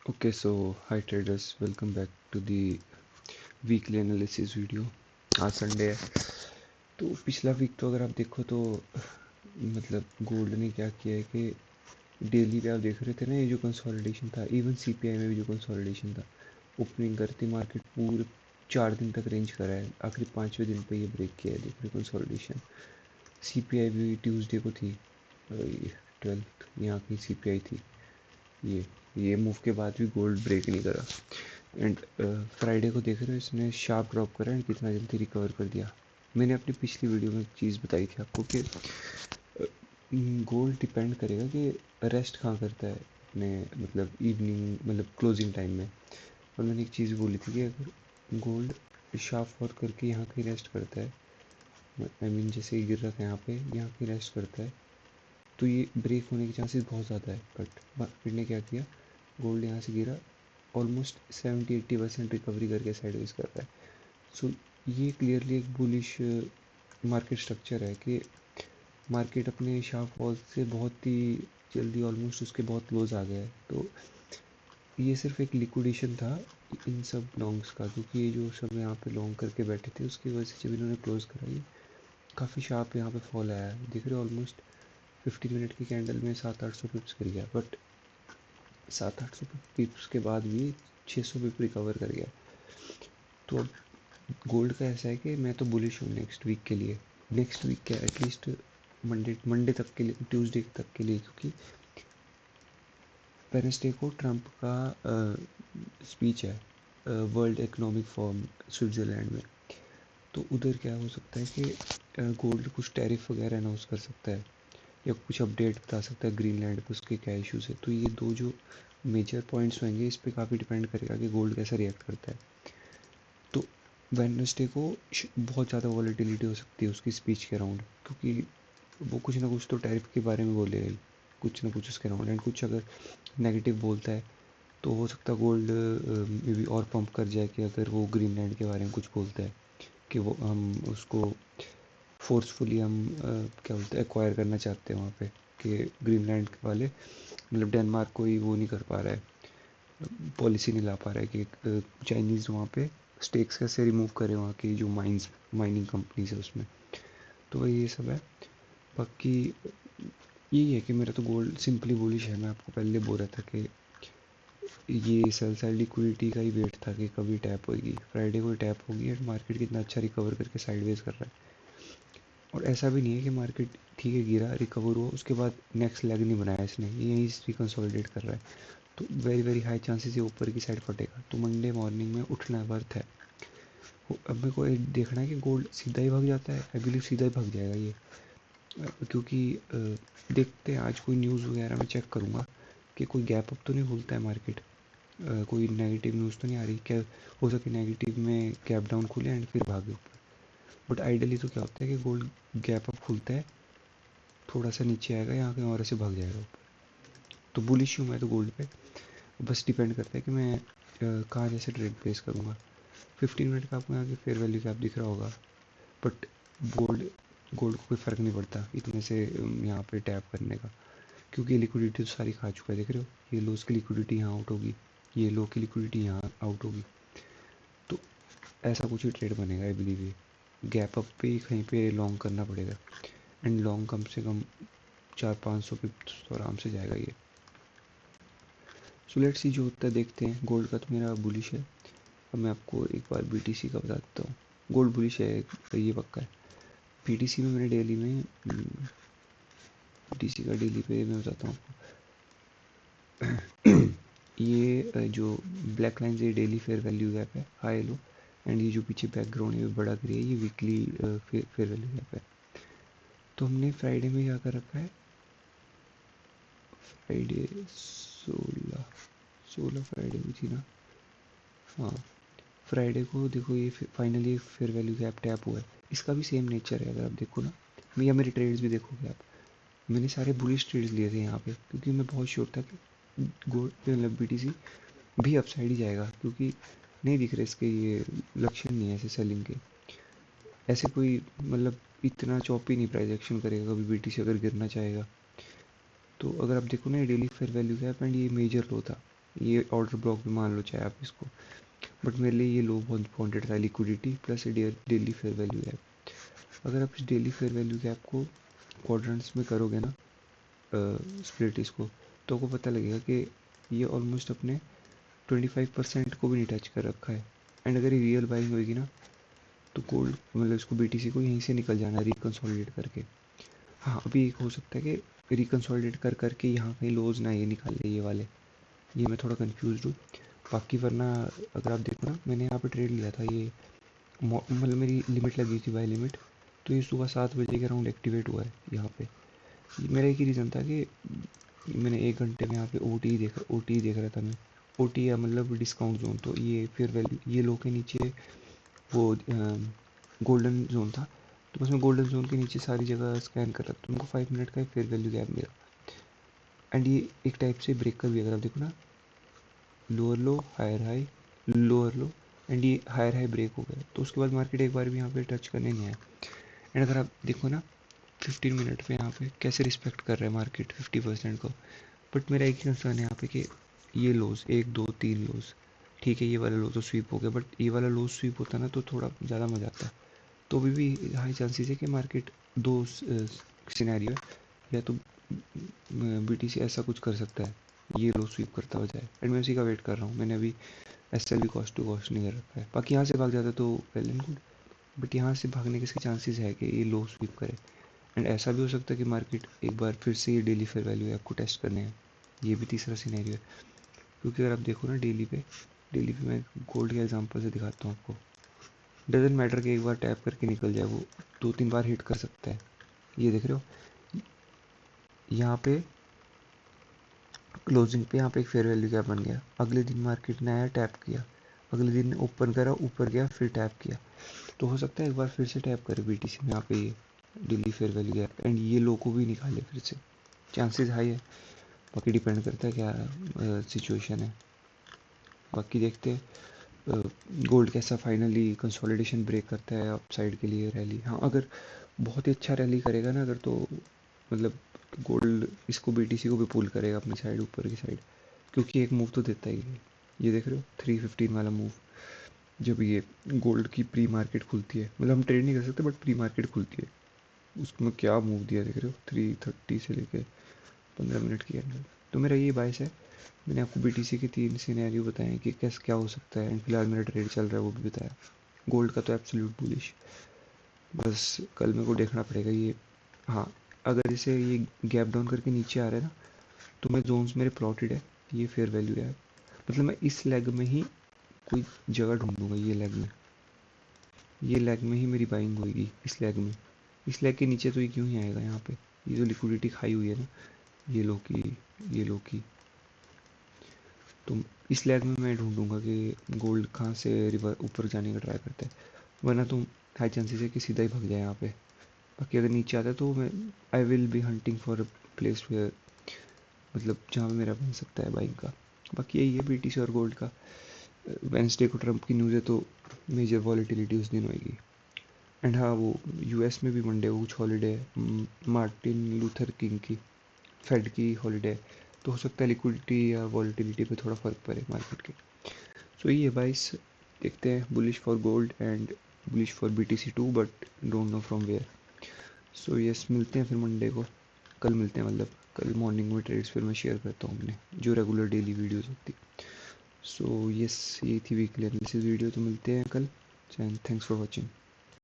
Okay, so hi traders, welcome back to the weekly analysis video। आज Sunday है तो पिछला वीक तो अगर आप देखो तो मतलब गोल्ड ने क्या किया है कि डेली पे आप देख रहे थे ना, ये जो कंसोलिडेशन था, इवन सीपीआई में भी जो कंसोलिडेशन था, ओपनिंग करती मार्केट पूरे 4 दिन तक रेंज करा है, आखिरी 5वें दिन पे ये ब्रेक किया है। देख रहे कंसोलिडेशन। सीपीआई भी ट्यूसडे को थी, 12th यहाँ की सीपीआई थी। ये मूव के बाद भी गोल्ड ब्रेक नहीं करा। एंड फ्राइडे को देख रहे हो, इसने शार्प ड्रॉप करा एंड कितना जल्दी रिकवर कर दिया। मैंने अपनी पिछली वीडियो में एक चीज़ बताई थी आपको कि गोल्ड डिपेंड करेगा कि रेस्ट कहाँ करता है अपने मतलब इवनिंग मतलब क्लोजिंग टाइम में। और मैंने एक चीज़ बोली थी कि अगर गोल्ड शार्प फॉल करके यहाँ कहीं रेस्ट करता है, आई मीन जैसे गिर रहा था यहाँ पे, यहाँ कहीं रेस्ट करता है, तो ये ब्रेक होने के चांसेस बहुत ज़्यादा है। बट मार्केट ने क्या किया, गोल्ड यहाँ से गिरा, ऑलमोस्ट 70-80% रिकवरी करके साइडवेज कर रहा है। सो ये क्लियरली एक बुलिश मार्केट स्ट्रक्चर है कि मार्केट अपने शार्प फॉल से बहुत ही जल्दी ऑलमोस्ट उसके बहुत क्लोज आ गया है। तो ये सिर्फ एक लिक्विडेशन था इन सब लॉन्ग्स का, क्योंकि ये जो सब यहाँ पे लॉन्ग करके बैठे थे उसकी वजह से जब इन्होंने क्लोज कराई, काफ़ी शार्प यहाँ पे फॉल आया है। देख रहे हो ऑलमोस्ट 15 मिनट की कैंडल में 700-800 पिप्स कर गया, बट 700-800 पिप्स के बाद भी 600 पिप रिकवर कर गया। तो अब गोल्ड का ऐसा है कि मैं तो बुलिश हूँ नेक्स्ट वीक के लिए। नेक्स्ट वीक क्या, एटलीस्ट मंडे तक के लिए, ट्यूसडे तक के लिए, क्योंकि वेडनेसडे को ट्रम्प का स्पीच है वर्ल्ड इकोनॉमिक फोरम स्विट्ज़रलैंड में। तो उधर क्या हो सकता है कि गोल्ड कुछ टैरिफ वगैरह अनाउंस कर सकता है या कुछ अपडेट बता सकता है ग्रीनलैंड पे उसके क्या इश्यूज़ है। तो ये दो जो मेजर पॉइंट्स होंगे, इस पे काफ़ी डिपेंड करेगा कि गोल्ड कैसा रिएक्ट करता है। तो वेडनेसडे को बहुत ज़्यादा वॉलेटिलिटी हो सकती है उसकी स्पीच के अराउंड, क्योंकि वो कुछ ना कुछ तो टैरिफ के बारे में बोलेगा ही, कुछ ना कुछ उसके अराउंड। एंड कुछ अगर नेगेटिव बोलता है तो हो सकता है गोल्ड में भी और पंप कर जाए कि अगर वो ग्रीनलैंड के बारे में कुछ बोलता है कि वो हम उसको फोर्सफुली हम क्या बोलते हैं एक्वायर करना चाहते हैं वहाँ पे, कि ग्रीनलैंड वाले मतलब डेनमार्क कोई वो नहीं कर पा रहा है, पॉलिसी नहीं ला पा रहा है कि चाइनीज़ वहाँ पे स्टेक्स कैसे रिमूव करें वहाँ की जो माइनिंग कंपनीज है उसमें। तो ये सब है। बाकी यही है कि मेरा तो गोल्ड सिंपली बुलिश है। मैं आपको पहले बोल रहा था कि ये सेल साइड लिक्विडिटी का ही वेट था कि कभी टैप होगी। फ्राइडे को टैप होगी और मार्केट कितना अच्छा रिकवर करके साइडवेज कर रहा है। और ऐसा भी नहीं है कि मार्केट ठीक है गिरा रिकवर हुआ उसके बाद नेक्स्ट लेग नहीं बनाया इसने, ये यहीं रिकन्सोलिडेट कर रहा है। तो वेरी वेरी हाई चांसेस ये ऊपर की साइड फटेगा, तो मंडे मॉर्निंग में उठना वर्थ है। अब मेरे को देखना है कि गोल्ड सीधा ही भाग जाता है। आई बिलीव सीधा ही भाग जाएगा ये, क्योंकि देखते हैं आज कोई न्यूज़ वगैरह में चेक करूँगा कि कोई गैप अप तो नहीं खुलता है मार्केट, कोई नेगेटिव न्यूज़ तो नहीं आ रही। क्या हो सके नेगेटिव में गैप डाउन खुले एंड फिर भागे ऊपर। बट आइडियली तो क्या होता है कि गोल्ड गैप अप खुलता है, थोड़ा सा नीचे आएगा, यहाँ कहीं और ऐसे भाग जाएगा ऊपर। तो बुलिश हूँ मैं तो गोल्ड पे। बस डिपेंड करता है कि मैं कहाँ जैसे ट्रेड प्लेस करूँगा। 15 मिनट का आपको यहाँ के फेयर वैल्यू गैप दिख रहा होगा, बट गोल्ड गोल्ड को कोई फ़र्क नहीं पड़ता इतने से यहाँ पे टैप करने का, क्योंकि लिक्विडिटी तो सारी खा चुका है। देख रहे हो ये लोस की लिक्विडिटी यहाँ आउट होगी, ये लो की लिक्विडिटी यहाँ आउट होगी। तो ऐसा कुछ ही ट्रेड बनेगा आई बिलीव। ये गैप अप पे ही कहीं पे लॉन्ग करना पड़ेगा, एंड लॉन्ग कम से कम 400-500 पिप्स तो आराम से जाएगा ये। सो लेट्स सी जो होता है देखते हैं। गोल्ड का तो मेरा बुलिश है। अब मैं आपको एक बार बीटीसी का बता देता हूँ। गोल्ड बुलिश है ये पक्का है। बीटीसी में मैंने डेली में बीटीसी का डेली पे मैं बताता हूँ आपको। ये जो ब्लैक लाइन ये डेली फेयर वैल्यू गैप है, हाई लो, एंड ये जो पीछे बैकग्राउंड है बड़ा करिए, ये वीकली फेयर वैल्यू गैप है। तो हमने फ्राइडे में क्या कर रखा है, फ्राइडे 16 फ्राइडे हुई थी ना, हाँ फ्राइडे को देखो ये finally fair value gap tap हुआ है। इसका भी सेम नेचर है, अगर आप देखो ना, या मेरे ट्रेड्स भी देखोगे आप, मैंने सारे बुलिश ट्रेड्स लिए थे यहाँ पे, क्योंकि मैं बहुत श्योर था कि गोल्ड मतलब बीटीसी भी अपसाइड ही जाएगा, क्योंकि नहीं दिख रहे इसके ये लक्षण नहीं है ऐसे सेलिंग के। ऐसे कोई मतलब इतना चौपी नहीं प्राइस एक्शन करेगा कभी बीटीसी अगर गिरना चाहेगा। तो अगर आप देखो ना, ये daily fair value gap and ये मेजर लो था, ये ऑर्डर ब्लॉक भी मान लो चाहे आप इसको, बट मेरे लिए ये लो बाउंडेड था, liquidity plus daily fair value gap. अगर आप इस डेली फेयर वैल्यू गैप को क्वाड्रेंट्स में करोगे ना, स्प्लिट इसको, तो आपको पता लगेगा कि ये ऑलमोस्ट अपने 25% को भी नहीं टच कर रखा है। एंड अगर ये रियल बाइंग होगी ना, तो गोल्ड मतलब इसको बीटीसी को यहीं से निकल जाना है रिकंसोलिडेट करके। हाँ, अभी एक हो सकता है कि रिकंसोलिडेट कर करके यहाँ कहीं लोज ना ये निकाल ले ये वाले, ये मैं थोड़ा कंफ्यूज हूँ। बाकी वरना अगर आप देखो ना, मैंने यहाँ पे ट्रेड लिया था ये, मतलब मेरी लिमिट लगी थी बाय लिमिट, तो ये सुबह 7 बजे के अराउंड एक्टिवेट हुआ है यहाँ पे। मेरा एक ही रीज़न था कि मैंने 1 घंटे में यहाँ पे ओ टी देख रहा था मैं, ओ टी या मतलब डिस्काउंट जोन, तो ये फिर वैल्यू ये लो के नीचे वो गोल्डन जोन था, तो बस मैं गोल्डन जोन के नीचे सारी जगह स्कैन कर रहा था, तो उनको 5 मिनट का फेयर वैल्यू गैप मिला। एंड ये एक टाइप से ब्रेकर भी, अगर आप देखो ना, lower low higher high, lower low, and ये हायर हाई ब्रेक हो गया, तो उसके बाद मार्केट एक बार भी यहाँ पे टच करने नहीं आया। एंड अगर आप देखो ना 15 मिनट पे यहाँ पे कैसे रिस्पेक्ट कर रहा है मार्केट 50% को। बट मेरा एक ही कंसर्न है यहाँ पे कि ये लोज 1 2 3 लोज, ठीक है ये वाला लो तो स्वीप हो गया, बट ये वाला लोज स्वीप होता ना तो थोड़ा ज़्यादा मज़ा आता। तो अभी भी हाई चांसेस है कि मार्केट दो सिनेरियो है, या तो बीटीसी ऐसा कुछ कर सकता है, ये लो स्वीप करता हो जाए, एंड मैं उसी का वेट कर रहा हूँ। मैंने अभी एस एल भी कॉस्ट टू कॉस्ट नहीं कर रखा है, बाकी यहाँ से भाग जाता तो वेल एंड गुड, बट यहाँ से भागने के इसके चांसेस है कि ये लो स्वीप करे। एंड ऐसा भी हो सकता है कि मार्केट एक बार फिर से ये डेली फेयर वैल्यू आपको टेस्ट करने हैं, ये भी तीसरा सिनेरियो है। क्योंकि अगर आप देखो ना डेली पे मैं गोल्ड के एग्जांपल से दिखाता हूँ आपको, डजेंट मैटर कि एक बार टैप करके निकल जाए, वो 2 3 बार हिट कर सकता है। ये देख रहे हो यहाँ पे क्लोजिंग पे यहाँ पे एक फेयर वैल्यू गैप बन गया, अगले दिन मार्केट ने आया टैप किया, अगले दिन ओपन करा ऊपर गया फिर टैप किया, तो हो सकता है एक बार फिर से टैप करे बीटीसी में यहाँ पे ये daily fair value gap, and ये लो को भी निकाले फिर से, चांसेस हाई है। बाकी डिपेंड करता है क्या सिचुएशन है, बाकी देखते हैं गोल्ड कैसा फाइनली कंसोलिडेशन ब्रेक करता है अपसाइड के लिए रैली। हाँ, अगर बहुत ही अच्छा रैली करेगा ना अगर, तो मतलब गोल्ड इसको बीटीसी को भी पुल करेगा अपनी साइड, ऊपर की साइड, क्योंकि एक मूव तो देता ही है। ये देख रहे हो 315 वाला मूव, जब ये गोल्ड की प्री मार्केट खुलती है, मतलब हम ट्रेड नहीं कर सकते बट प्री मार्केट खुलती है, उसमें क्या मूव दिया देख रहे हो, 330 से लेके 15 मिनट की अंदर। तो मेरा ये बायस है, मैंने आपको बीटीसी के 3 सिनेरियो बताए हैं कि कैसे क्या हो सकता है, एंड फिलहाल मेरा ट्रेड चल रहा है वो भी बताया। गोल्ड का तो एब्सोल्यूट बुलिश, बस कल मेरे को देखना पड़ेगा ये। हाँ, अगर जैसे ये गैप डाउन करके नीचे आ रहा है ना, तो मैं जोन्स मेरे प्लॉटेड है, ये फेयर वैल्यू है, मतलब मैं इस लेग में ही कोई जगह ढूंढूंगा, ये लेग में ही मेरी बाइंग होगी, इस लेग के नीचे तो ये क्यों ही आएगा यहाँ पे, ये जो लिक्विडिटी खाई हुई है ना, ये लो की ये लो की, तो इस लेग में मैं ढूंढूंगा कि गोल्ड कहाँ से रिवर ऊपर जाने का ट्राई करता है, वरना तो हाई चांसेस है कि सीधा ही भाग जाए यहाँ पे। बाकी अगर नीचे आता है तो मैं I will be hunting for a place where, मतलब जहाँ पे मेरा बन सकता है बाइंग का। बाकी यही है बीटीसी और गोल्ड का। वेंसडे को ट्रम्प की न्यूज़ है तो मेजर वॉलीटिलिटी उस दिन होगी। एंड हाँ, वो यूएस में भी मंडे को कुछ हॉलीडे है, मार्टिन लूथर किंग की, फेड की हॉलीडे, तो हो सकता है लिक्विडिटी या वॉलीटिलिटी पे थोड़ा फ़र्क पड़े मार्केट के। सो ये बाइस देखते हैं, bullish for gold and bullish for BTC too, but don't know from where. So yes, मिलते हैं फिर मंडे को, कल मिलते हैं, मतलब कल मॉर्निंग में ट्रेड्स फिर मैं शेयर करता हूँ अपने जो रेगुलर डेली वीडियोज़ होती। सो यस, ये थी वीकली एनालिसिस वीडियो, तो मिलते हैं कल, एंड थैंक्स फॉर वॉचिंग।